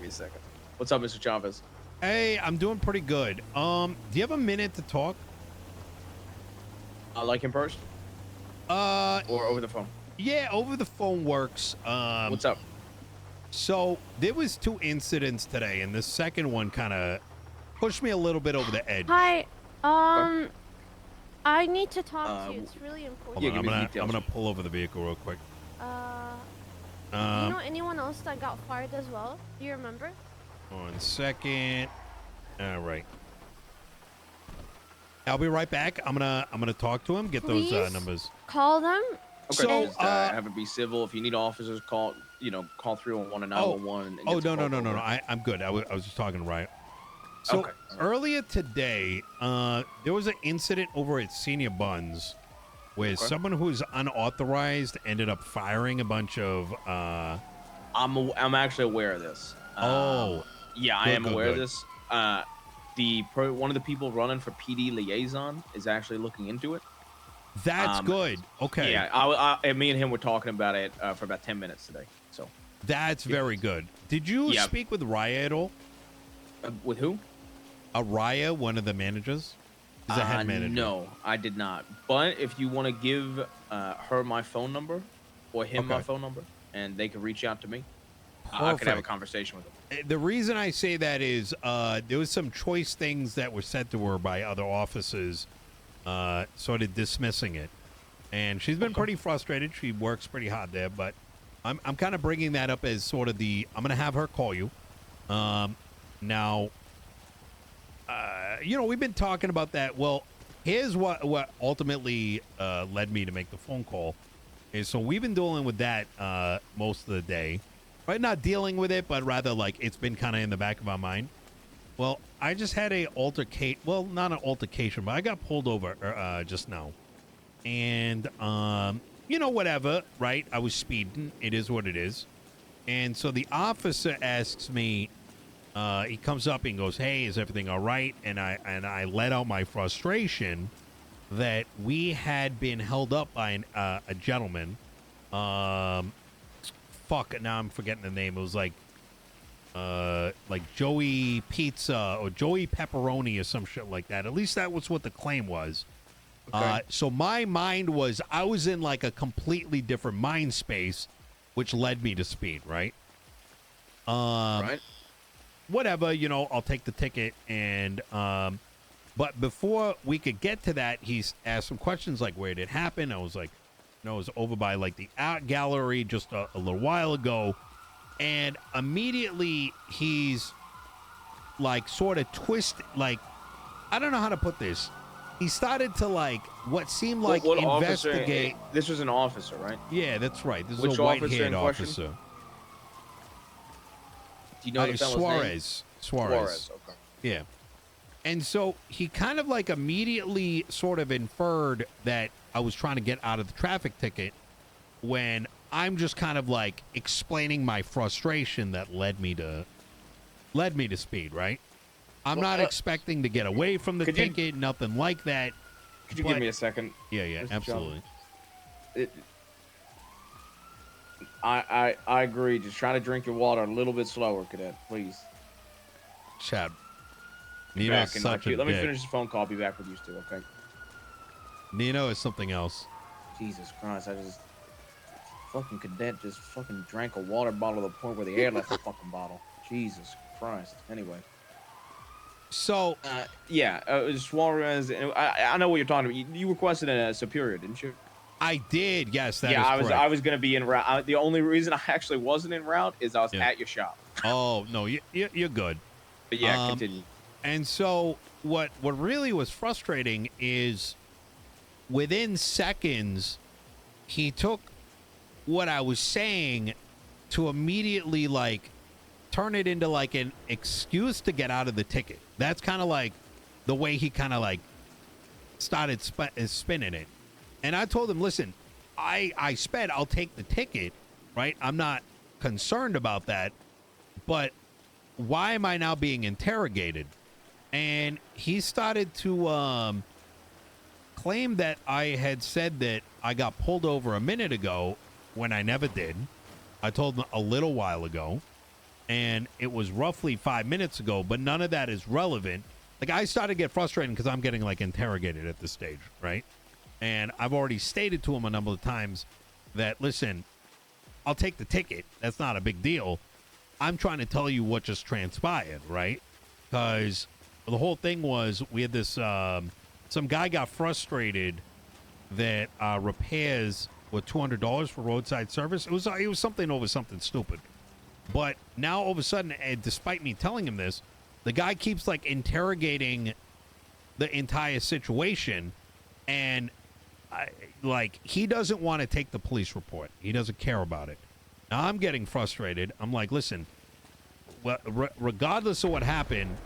me a second. What's up, Mr. Chavez? Hey, I'm doing pretty good. Do you have a minute to talk? Like in person or over the phone? Yeah, over the phone works. What's up? So there was 2 incidents today, and the second one kind of pushed me a little bit over the edge. Hi. I need to talk to you. It's really important. Hold on, I'm gonna pull over the vehicle real quick. Do you know anyone else that got fired as well? Do you remember? 1 second. All right. I'll be right back. I'm gonna talk to him. Get Please those numbers. Call them. Okay. So, just, have it be civil. If you need officers, call 311 and 911. Oh, no. I'm good. I was just talking to Ryan. So okay. earlier today, there was an incident over at Snr Buns where someone who's unauthorized ended up firing a bunch of. I'm actually aware of this. Yeah, I am aware of this. One of the people running for PD liaison is actually looking into it. That's good. Okay. Yeah, me and him were talking about it for about 10 minutes today. So that's very good. Did you speak with Raya at all? With who? Raya, one of the managers. Is the head manager? No, I did not. But if you want to give her my phone number or him my phone number, and they can reach out to me, I could have a conversation with them. The reason I say that is there was some choice things that were said to her by other officers, sort of dismissing it, and she's been pretty frustrated. She works pretty hard there, but I'm kind of bringing that up as sort of I'm going to have her call you. Now, we've been talking about that. Well, here's what ultimately led me to make the phone call. Is so we've been dealing with that most of the day. Right, not dealing with it, but rather like it's been kind of in the back of our mind. Well, I just had a well, not an altercation, but I got pulled over just now. And, whatever, right? I was speeding. It is what it is. And so the officer asks me, he comes up and goes, hey, is everything all right? And I let out my frustration that we had been held up by a gentleman. Fuck, now I'm forgetting the name. It was like Joey Pizza or Joey Pepperoni or some shit like that. At least that was what the claim was. Okay. So my mind was, I was in like a completely different mind space, which led me to speed, right? Right. Whatever, I'll take the ticket. And, but before we could get to that, he's asked some questions like, where did it happen? I was like, it was over by like the art gallery just a little while ago. And immediately he's like sort of I don't know how to put this. He started to like what seemed like investigate. Officer, this was an officer, right? Yeah, that's right. This Which is a white-haired officer. Do you know the fellow's name? Suarez. Okay. Yeah. And so he kind of like immediately sort of inferred that I was trying to get out of the traffic ticket when I'm just kind of like explaining my frustration that led me to speed, right? I'm not expecting to get away from the ticket, nothing like that. Could you give me a second? Yeah, Mr. Absolutely. I agree. Just try to drink your water a little bit slower, cadet, please. Chad. Nino is such a Let me finish the phone call. I'll be back with you two, okay? Nino is something else. Jesus Christ, fucking cadet just fucking drank a water bottle to the point where the air left the fucking bottle. Jesus Christ. Anyway. So, Suarez, I know what you're talking about. You requested a superior, didn't you? I did, yes. That is correct. I was going to be en route. The only reason I actually wasn't en route is I was at your shop. Oh, no, you're good. But yeah, continue. And so what really was frustrating is within seconds, he took what I was saying to immediately like turn it into like an excuse to get out of the ticket. That's kind of like the way he kind of like started spinning it. And I told him, listen, I sped, I'll take the ticket, right? I'm not concerned about that. But why am I now being interrogated? And he started to claim that I had said that I got pulled over a minute ago when I never did. I told him a little while ago. and it was roughly 5 minutes ago, but none of that is relevant. Like, I started to get frustrated because I'm getting, like, interrogated at this stage, right? And I've already stated to him a number of times that, listen, I'll take the ticket. That's not a big deal. I'm trying to tell you what just transpired, right? Because the whole thing was we had this, some guy got frustrated that repairs were $200 for roadside service. It was something over something stupid. But now all of a sudden, and despite me telling him this, the guy keeps like interrogating the entire situation, and like he doesn't want to take the police report. He doesn't care about it. Now I'm getting frustrated. I'm like, listen, well, regardless of what happened,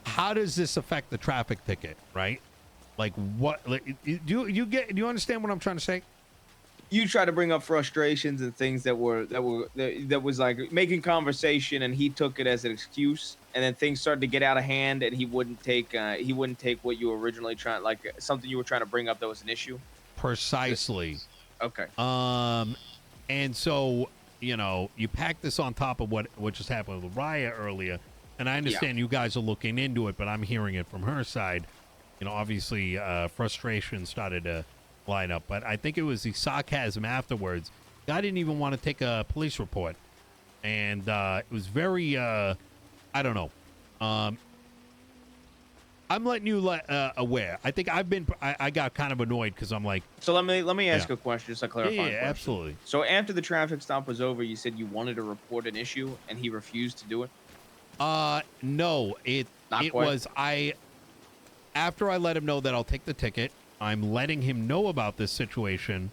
how does this affect the traffic ticket, right? Like what? Like, do you understand what I'm trying to say? You try to bring up frustrations and things that was like making conversation, and he took it as an excuse, and then things started to get out of hand, and he wouldn't take what you were originally trying, like something you were trying to bring up that was an issue. Precisely. Okay. And so, you know, you pack this on top of what just happened with Raya earlier, and I understand you guys are looking into it, but I'm hearing it from her side. You know, obviously, frustration started to line up, but I think it was the sarcasm afterwards. Guy didn't even want to take a police report, and it was very, I don't know. I'm letting you aware. I think I got kind of annoyed because I'm like. So let me ask a question, just a clarifying question. Yeah, absolutely. So after the traffic stop was over, you said you wanted to report an issue, and he refused to do it. No, it was after I let him know that I'll take the ticket. I'm letting him know about this situation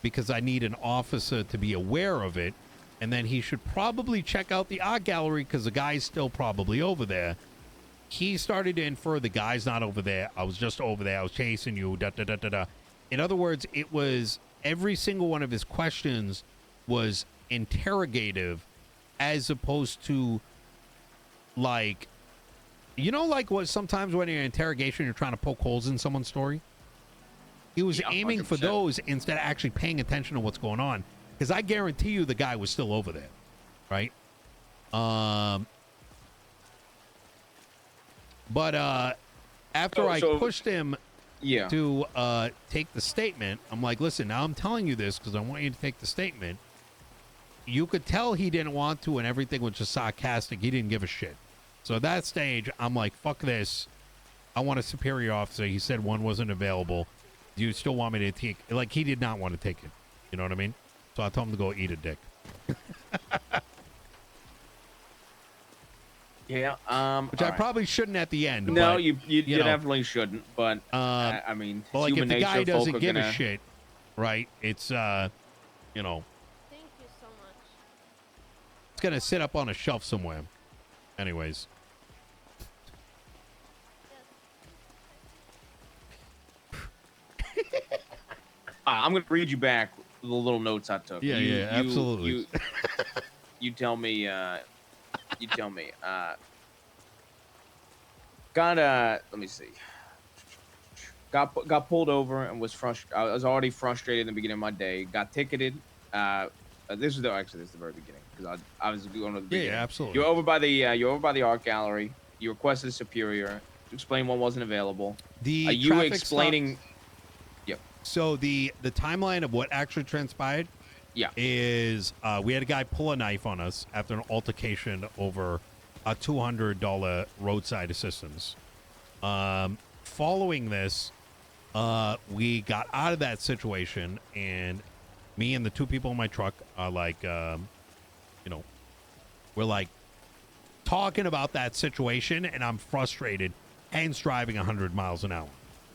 because I need an officer to be aware of it, and then he should probably check out the art gallery because the guy's still probably over there. He started to infer the guy's not over there. I was just over there. I was chasing you. Da, da, da, da, da. In other words, it was every single one of his questions was interrogative as opposed to like, you know, like what sometimes when you're in interrogation, you're trying to poke holes in someone's story. He was aiming 100%. For those instead of actually paying attention to what's going on. Because I guarantee you the guy was still over there. Right? But after I pushed him to take the statement, I'm like, listen, now I'm telling you this because I want you to take the statement. You could tell he didn't want to, and everything was just sarcastic. He didn't give a shit. So at that stage, I'm like, fuck this. I want a superior officer. He said one wasn't available. Do you still want me to take? Like, he did not want to take it. You know what I mean? So I told him to go eat a dick. Yeah. Which I probably shouldn't at the end. No, but, you definitely shouldn't. But I mean, well, like if the guy doesn't give a shit, right? It's you know. Thank you so much. It's gonna sit up on a shelf somewhere. Anyways. I'm gonna read you back the little notes I took. Yeah, absolutely. You tell me. You tell me. Let me see. Got pulled over and was frustrated. I was already frustrated in the beginning of my day. Got ticketed. This is the very beginning because I was going to the beginning. Yeah, absolutely. You're over by the art gallery. You requested a superior to explain one wasn't available. You were explaining. Stops. Yep. So the timeline of what actually transpired. Yeah. Is we had a guy pull a knife on us after an altercation over a $200 roadside assistance. Following this, we got out of that situation, and me and the two people in my truck are like, you know, we're like talking about that situation, and I'm frustrated, hence driving 100 miles an hour,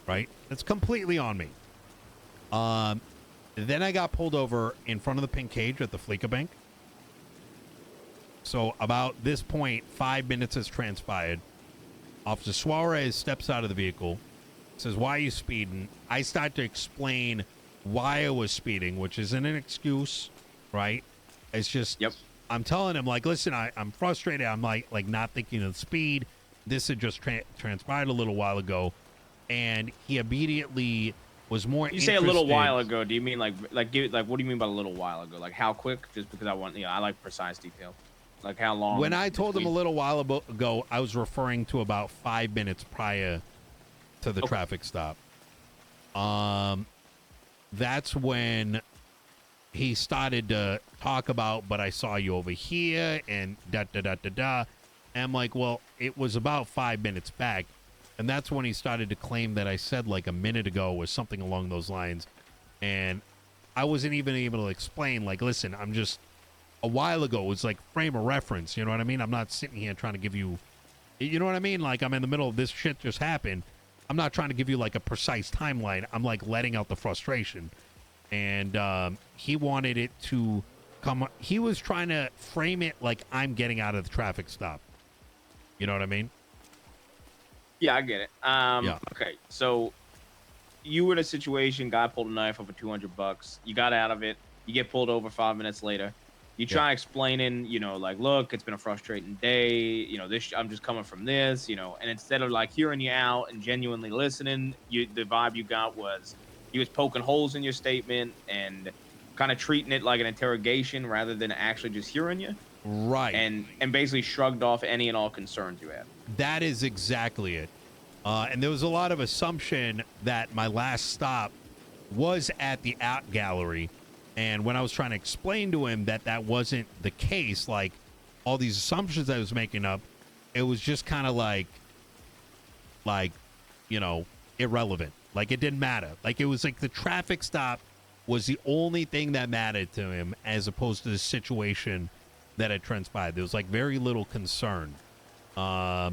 right? It's completely on me. Then I got pulled over in front of the pink cage at the Fleeca Bank. So about this point, 5 minutes has transpired. Officer Suarez steps out of the vehicle, says, "Why are you speeding?" I start to explain why I was speeding, which isn't an excuse, right? It's just, I'm telling him, like, listen, I'm frustrated. I'm like not thinking of the speed. This had just transpired a little while ago. And he immediately was more You say a little while ago. Do you mean like what do you mean by a little while ago? Like how quick? Just because I want, I like precise detail. Like how long? When I told him a between- little while ago, I was referring to about 5 minutes prior to the traffic stop. That's when he started to talk about, but I saw you over here and da-da-da-da-da. And I'm like, well, it was about 5 minutes back. And that's when he started to claim that I said like a minute ago or something along those lines. And I wasn't even able to explain, like, listen, I'm just, a while ago, it was like frame of reference, you know what I mean? I'm not sitting here trying to give you, you know what I mean? Like, I'm in the middle of this shit just happened. I'm not trying to give you like a precise timeline. I'm like letting out the frustration. And he wanted it to come, he was trying to frame it like I'm getting out of the traffic stop. You know what I mean? Yeah, I get it. Yeah. Okay, so you were in a situation, guy pulled a knife over $200. You got out of it. You get pulled over 5 minutes later. You try explaining, you know, like, look, it's been a frustrating day. You know, this, I'm just coming from this, you know, and instead of like hearing you out and genuinely listening, the vibe you got was he was poking holes in your statement and kind of treating it like an interrogation rather than actually just hearing you. Right. And basically shrugged off any and all concerns you had. That is exactly it. And there was a lot of assumption that my last stop was at the art gallery. And when I was trying to explain to him that that wasn't the case, like all these assumptions I was making up, it was just kind of like, you know, irrelevant. Like it didn't matter. Like it was like the traffic stop was the only thing that mattered to him as opposed to the situation that had transpired. There was like very little concern. Now,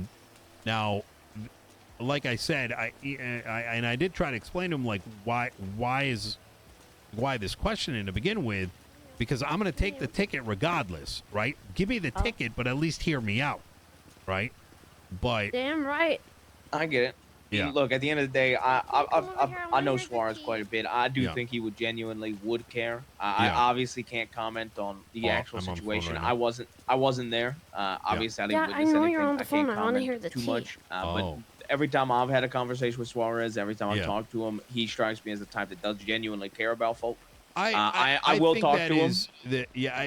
like I said, I did try to explain to him like why this questioning to begin with, because I'm going to take the ticket regardless, right? Give me the ticket, but at least hear me out, right? But Damn right. I get it. Yeah. Look, at the end of the day, I know hear the Suarez key. quite a bit. I do think he would genuinely would care. I Yeah. obviously can't comment on the actual I'm on the phone situation. right now. I wasn't there. Obviously, I didn't Yeah, I witness know anything. you're on the I phone. can't I wanna comment hear the too tea. much. But Oh. every time I've had a conversation with Suarez, every time I've Yeah. talked to him, he strikes me as the type that does genuinely care about folk. I will think talk that to him. is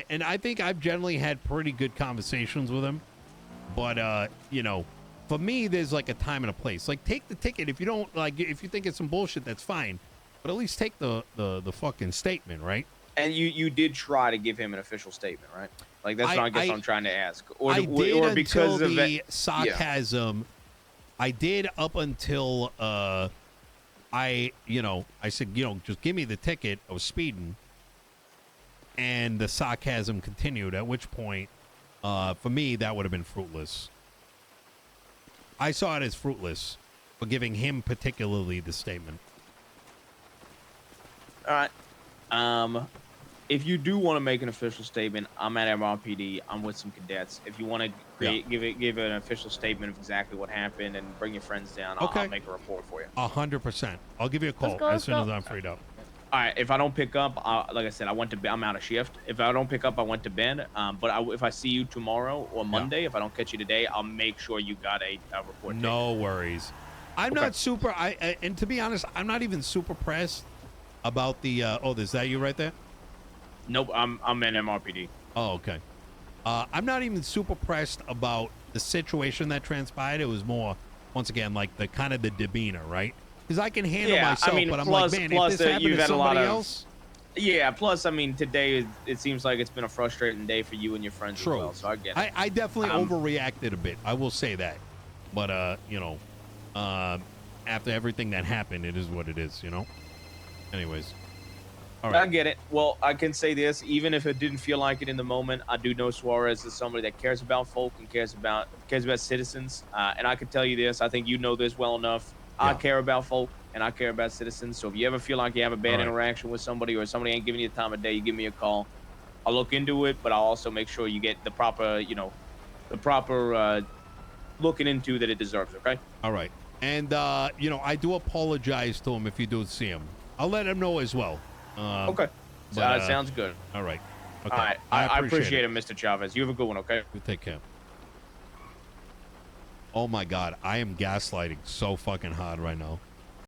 and I think I've generally had pretty good conversations with him. But you know, for me, there's like a time and a place. Like, take the ticket. If you don't like, if you think it's some bullshit, that's fine. But at least take the fucking statement, right? And you did try to give him an official statement, right? Like that's what I guess I'm trying to ask. Or I did or until because of the it. sarcasm. I did up until I said, just give me the ticket. I was speeding, and the sarcasm continued. At which point, for me, that would have been fruitless. I saw it as fruitless for giving him particularly the statement. All right. If you do want to make an official statement, I'm at MRPD. I'm with some cadets. If you want to give an official statement of exactly what happened and bring your friends down, I'll make a report for you. 100%. I'll give you a call as soon as I'm freed up. All right. If I don't pick up, like I said, I'm out of shift. If I don't pick up, I went to bed. But if I see you tomorrow or Monday, if I don't catch you today, I'll make sure you got a report. No worries. I'm not super. And to be honest, I'm not even super pressed about the. Is that you right there? Nope. I'm in MRPD. Oh, okay. I'm not even super pressed about the situation that transpired. It was more, once again, like the kind of the demeanor, right? Because I can handle myself, but I'm like, man, if this happened to somebody else. Yeah, plus, I mean, today it seems like it's been a frustrating day for you and your friends as well, so I get it. I definitely overreacted a bit. I will say that. But, after everything that happened, it is what it is, you know? Anyways. All right. I get it. Well, I can say this, even if it didn't feel like it in the moment, I do know Suarez is somebody that cares about folk and cares about citizens. And I can tell you this, I think you know this well enough. Yeah. I care about folk and I care about citizens. So if you ever feel like you have a bad interaction with somebody or somebody ain't giving you the time of day, you give me a call. I'll look into it, but I'll also make sure you get the proper, looking into that it deserves, okay? All right. And, I do apologize to him if you do see him. I'll let him know as well. Okay. Sounds good. All right. Okay. All right. I appreciate it, Mr. Chavez. You have a good one, okay? You take care. Oh, my God. I am gaslighting so fucking hard right now.